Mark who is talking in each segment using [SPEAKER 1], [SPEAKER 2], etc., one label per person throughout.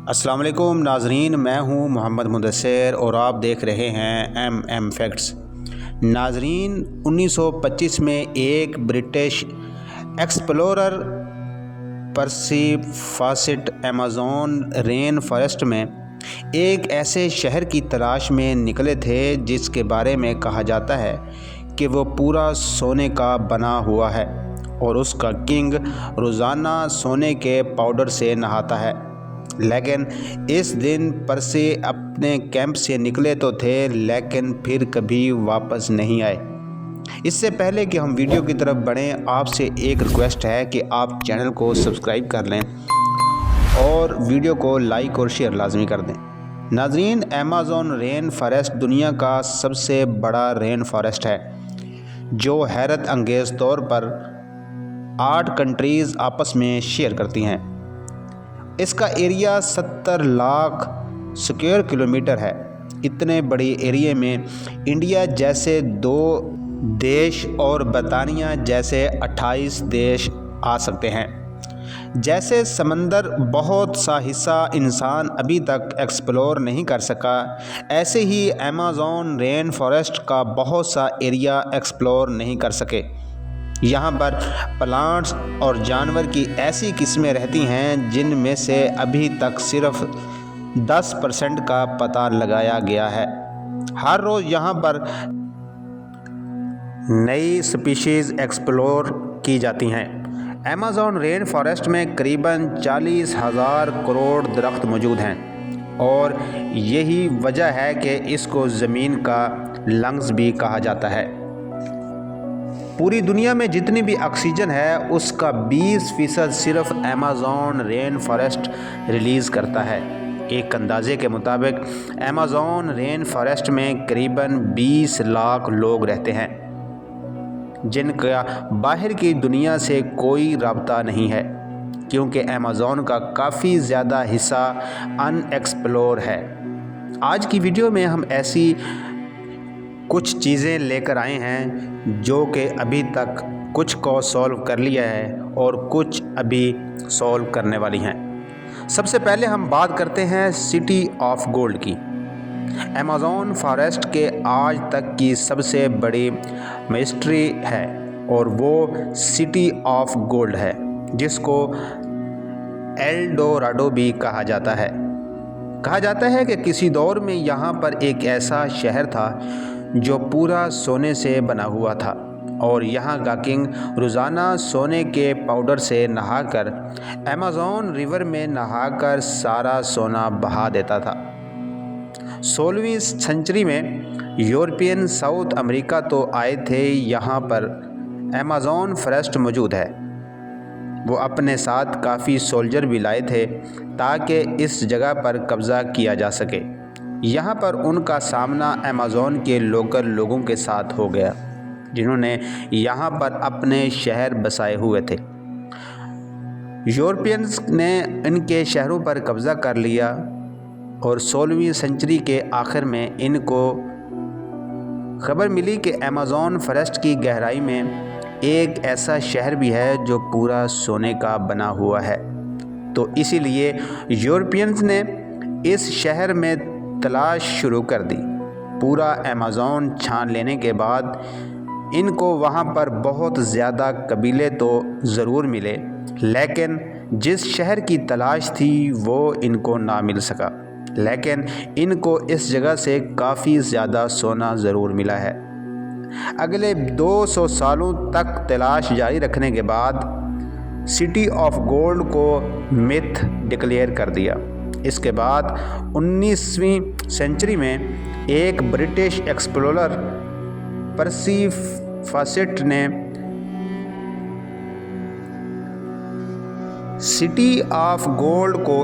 [SPEAKER 1] अस्सलाम वालेकुम नाजरीन, मैं हूं मोहम्मद मुदस्सिर और आप देख रहे हैं एम फैक्ट्स। नाजरीन, 1925 में एक ब्रिटिश एक्सप्लोरर पर्सी फॉसिट अमेज़न रेन फॉरेस्ट में एक ऐसे शहर की तलाश में निकले थे जिसके बारे में कहा जाता है कि वो पूरा सोने का बना हुआ है और उसका किंग रोज़ाना सोने के पाउडर से नहाता है। लेकिन इस दिन पर्सी अपने कैंप से निकले तो थे, लेकिन फिर कभी वापस नहीं आए। इससे पहले कि हम वीडियो की तरफ बढ़ें, आपसे एक रिक्वेस्ट है कि आप चैनल को सब्सक्राइब कर लें और वीडियो को लाइक और शेयर लाजमी कर दें। नाजरीन, अमेज़न रेन फॉरेस्ट दुनिया का सबसे बड़ा रेन फॉरेस्ट है जो हैरत अंगेज़ तौर पर 8 कंट्रीज़ आपस में शेयर करती हैं। इसका एरिया 70 लाख स्क्वायर किलोमीटर है। इतने बड़ी एरिया में इंडिया जैसे 2 देश और बर्तानिया जैसे 28 देश आ सकते हैं। जैसे समंदर बहुत सा हिस्सा इंसान अभी तक एक्सप्लोर नहीं कर सका, ऐसे ही अमेज़न रेन फॉरेस्ट का बहुत सा एरिया एक्सप्लोर नहीं कर सके। यहाँ पर प्लांट्स और जानवर की ऐसी किस्में रहती हैं जिनमें से अभी तक सिर्फ 10% का पता लगाया गया है। हर रोज़ यहाँ पर नई स्पीशीज़ एक्सप्लोर की जाती हैं। अमेज़न रेन फॉरेस्ट में करीबन 40,000 करोड़ दरख्त मौजूद हैं और यही वजह है कि इसको ज़मीन का लंग्स भी कहा जाता है। पूरी दुनिया में जितनी भी ऑक्सीजन है उसका 20% सिर्फ अमेज़न रेन फॉरेस्ट रिलीज़ करता है। एक अंदाजे के मुताबिक अमेज़न रेन फॉरेस्ट में करीबन 20 लाख लोग रहते हैं जिनका बाहर की दुनिया से कोई राब्ता नहीं है, क्योंकि अमेज़न का काफ़ी ज़्यादा हिस्सा अनएक्सप्लोर है। आज की वीडियो में हम ऐसी कुछ चीज़ें लेकर आए हैं जो कि अभी तक कुछ को सॉल्व कर लिया है और कुछ अभी सॉल्व करने वाली हैं। सबसे पहले हम बात करते हैं सिटी ऑफ गोल्ड की। अमेज़न फॉरेस्ट के आज तक की सबसे बड़ी मिस्ट्री है और वो सिटी ऑफ गोल्ड है, जिसको एल डोराडो भी कहा जाता है। कहा जाता है कि किसी दौर में यहाँ पर एक ऐसा शहर था जो पूरा सोने से बना हुआ था और यहाँ का किंग रोज़ाना सोने के पाउडर से नहाकर अमेज़न रिवर में नहाकर सारा सोना बहा देता था। 16वीं सेंचुरी में यूरोपियन साउथ अमेरिका तो आए थे। यहाँ पर अमेज़न फॉरेस्ट मौजूद है। वो अपने साथ काफ़ी सोल्जर भी लाए थे ताकि इस जगह पर कब्ज़ा किया जा सके। यहाँ पर उनका सामना अमेज़न के लोकल लोगों के साथ हो गया जिन्होंने यहाँ पर अपने शहर बसाए हुए थे। यूरोपियंस ने इनके शहरों पर कब्ज़ा कर लिया और 16वीं सेंचुरी के आखिर में इनको खबर मिली कि अमेज़न फॉरेस्ट की गहराई में एक ऐसा शहर भी है जो पूरा सोने का बना हुआ है। तो इसीलिए यूरोपियंस ने इस शहर में तलाश शुरू कर दी। पूरा अमेज़न छान लेने के बाद इनको वहाँ पर बहुत ज़्यादा कबीले तो ज़रूर मिले, लेकिन जिस शहर की तलाश थी वो इनको ना मिल सका। लेकिन इनको इस जगह से काफ़ी ज़्यादा सोना ज़रूर मिला है। अगले 200 सालों तक तलाश जारी रखने के बाद सिटी ऑफ गोल्ड को मिथ डिक्लेयर कर दिया। इसके बाद 19वीं सेंचुरी में एक ब्रिटिश एक्सप्लोरर पर्सी फॉसिट ने सिटी ऑफ गोल्ड को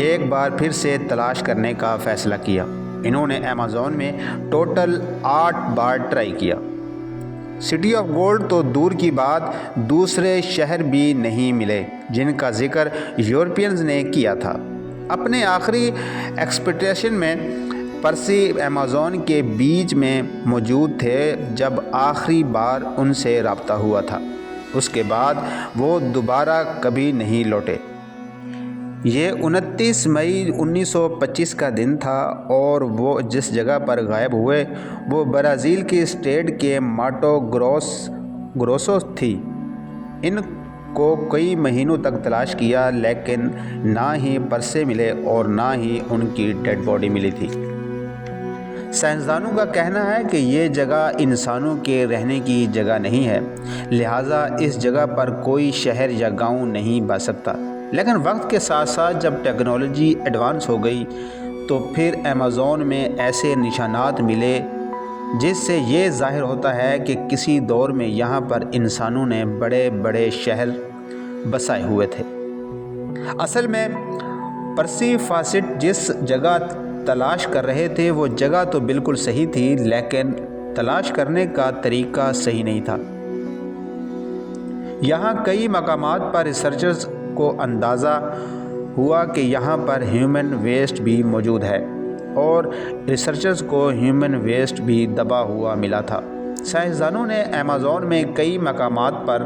[SPEAKER 1] एक बार फिर से तलाश करने का फैसला किया। इन्होंने अमेज़न में टोटल 8 बार ट्राई किया। सिटी ऑफ गोल्ड तो दूर की बात, दूसरे शहर भी नहीं मिले जिनका जिक्र यूरोपियंस ने किया था। अपने आखिरी एक्सपेक्टेशन में पर्सी अमेज़न के बीच में मौजूद थे जब आखिरी बार उनसे रब्ता हुआ था। उसके बाद वो दोबारा कभी नहीं लौटे। یہ 29 مئی 1925 کا دن تھا اور وہ جس جگہ پر غائب ہوئے وہ برازیل کی اسٹیٹ کے ماٹو گروسو تھی۔ ان کو کئی مہینوں تک تلاش کیا لیکن نہ ہی پرسے ملے اور نہ ہی ان کی ڈیڈ باڈی ملی تھی۔ سائنسدانوں کا کہنا ہے کہ یہ جگہ انسانوں کے رہنے کی جگہ نہیں ہے، لہٰذا اس جگہ پر کوئی شہر یا گاؤں نہیں بس سکتا۔ لیکن وقت کے ساتھ ساتھ جب ٹیکنالوجی ایڈوانس ہو گئی تو پھر ایمیزون میں ایسے نشانات ملے جس سے یہ ظاہر ہوتا ہے کہ کسی دور میں یہاں پر انسانوں نے بڑے بڑے شہر بسائے ہوئے تھے۔ اصل میں پرسی فاسٹ جس جگہ تلاش کر رہے تھے وہ جگہ تو بالکل صحیح تھی لیکن تلاش کرنے کا طریقہ صحیح نہیں تھا۔ یہاں کئی مقامات پر ریسرچرز کو اندازہ ہوا کہ یہاں پر ہیومن ویسٹ بھی موجود ہے اور ریسرچرز کو ہیومن ویسٹ بھی دبا ہوا ملا تھا۔ سائنسدانوں نے ایمیزون میں کئی مقامات پر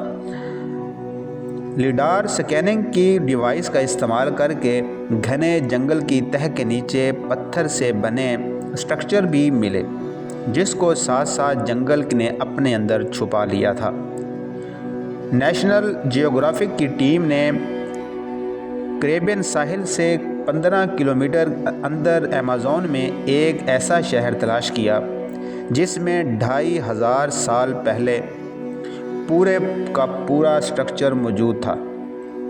[SPEAKER 1] لیڈار سکیننگ کی ڈیوائس کا استعمال کر کے گھنے جنگل کی تہہ کے نیچے پتھر سے بنے اسٹرکچر بھی ملے جس کو ساتھ ساتھ جنگل نے اپنے اندر چھپا لیا تھا۔ نیشنل جیوگرافک کی ٹیم نے کریبین ساحل سے 15 کلومیٹر اندر ایمیزون میں ایک ایسا شہر تلاش کیا جس میں 2500 سال پہلے پورے کا پورا اسٹرکچر موجود تھا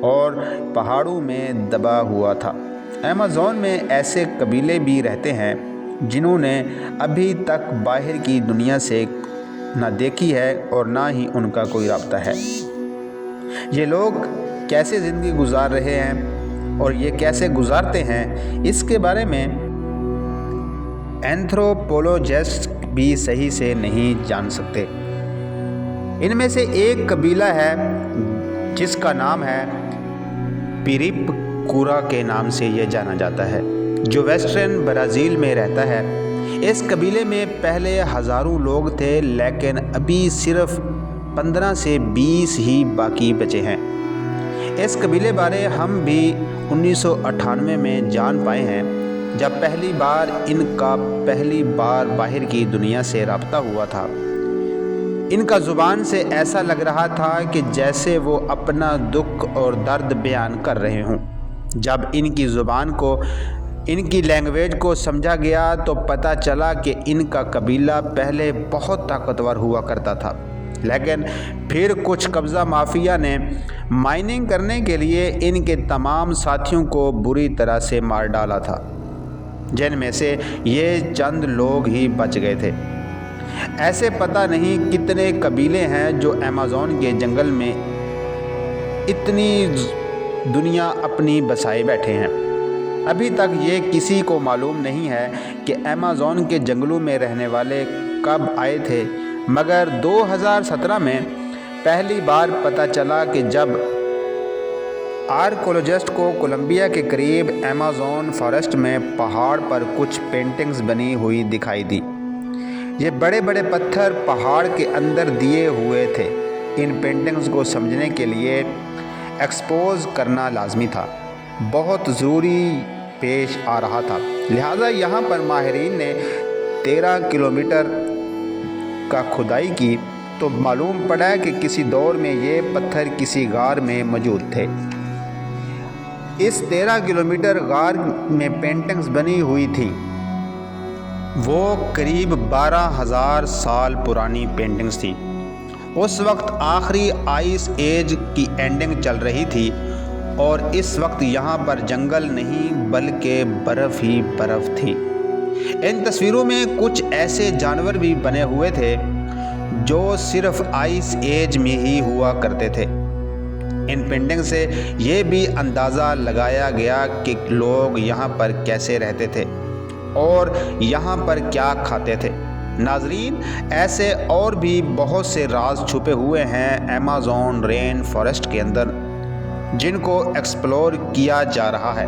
[SPEAKER 1] اور پہاڑوں میں دبا ہوا تھا۔ ایمیزون میں ایسے قبیلے بھی رہتے ہیں جنہوں نے ابھی تک باہر کی دنیا سے نہ دیکھی ہے اور نہ ہی ان کا کوئی رابطہ ہے۔ یہ لوگ کیسے زندگی گزار رہے ہیں اور یہ کیسے گزارتے ہیں اس کے بارے میں اینتھروپولوجسٹ بھی صحیح سے نہیں جان سکتے۔ ان میں سے ایک قبیلہ ہے جس کا نام ہے پیریپ کورا کے نام سے یہ جانا جاتا ہے جو ویسٹرن برازیل میں رہتا ہے۔ اس قبیلے میں پہلے ہزاروں لوگ تھے لیکن ابھی صرف 15 سے 20 ہی باقی بچے ہیں۔ اس قبیلے بارے ہم بھی 1998 میں جان پائے ہیں جب پہلی بار ان کا باہر کی دنیا سے رابطہ ہوا تھا۔ ان کا زبان سے ایسا لگ رہا تھا کہ جیسے وہ اپنا دکھ اور درد بیان کر رہے ہوں۔ جب ان کی زبان کو ان کی لینگویج کو سمجھا گیا تو پتہ چلا کہ ان کا قبیلہ پہلے بہت طاقتور ہوا کرتا تھا لیکن پھر کچھ قبضہ مافیا نے مائننگ کرنے کے لیے ان کے تمام ساتھیوں کو بری طرح سے مار ڈالا تھا جن میں سے یہ چند لوگ ہی بچ گئے تھے۔ ایسے پتہ نہیں کتنے قبیلے ہیں جو ایمیزون کے جنگل میں اتنی دنیا اپنی بسائے بیٹھے ہیں۔ ابھی تک یہ کسی کو معلوم نہیں ہے کہ ایمیزون کے جنگلوں میں رہنے والے کب آئے تھے، مگر 2017 میں پہلی بار پتہ چلا کہ جب آرکیولوجسٹ کو کولمبیا کے قریب ایمیزون فارسٹ میں پہاڑ پر کچھ پینٹنگز بنی ہوئی دکھائی دی۔ یہ بڑے بڑے پتھر پہاڑ کے اندر دیے ہوئے تھے۔ ان پینٹنگز کو سمجھنے کے لیے ایکسپوز کرنا لازمی تھا، بہت ضروری پیش آ رہا تھا، لہٰذا یہاں پر ماہرین نے 13 کلومیٹر کا کھدائی کی تو معلوم پڑا کہ کسی دور میں یہ پتھر کسی غار میں موجود تھے۔ اس 13 کلومیٹر غار میں پینٹنگز بنی ہوئی تھیں، وہ قریب 12,000 سال پرانی پینٹنگز تھیں۔ اس وقت آخری آئس ایج کی اینڈنگ چل رہی تھی اور اس وقت یہاں پر جنگل نہیں بلکہ برف ہی برف تھی۔ ان تصویروں میں کچھ ایسے جانور بھی بنے ہوئے تھے جو صرف آئس ایج میں ہی ہوا کرتے تھے۔ ان پینٹنگ سے یہ بھی اندازہ لگایا گیا کہ لوگ یہاں پر کیسے رہتے تھے اور یہاں پر کیا کھاتے تھے۔ ناظرین، ایسے اور بھی بہت سے راز چھپے ہوئے ہیں ایمیزون رین فارسٹ کے اندر جن کو ایکسپلور کیا جا رہا ہے،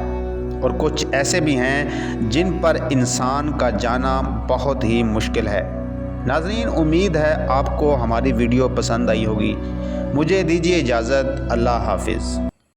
[SPEAKER 1] اور کچھ ایسے بھی ہیں جن پر انسان کا جانا بہت ہی مشکل ہے۔ ناظرین، امید ہے آپ کو ہماری ویڈیو پسند آئی ہوگی۔ مجھے دیجیے اجازت، اللہ حافظ۔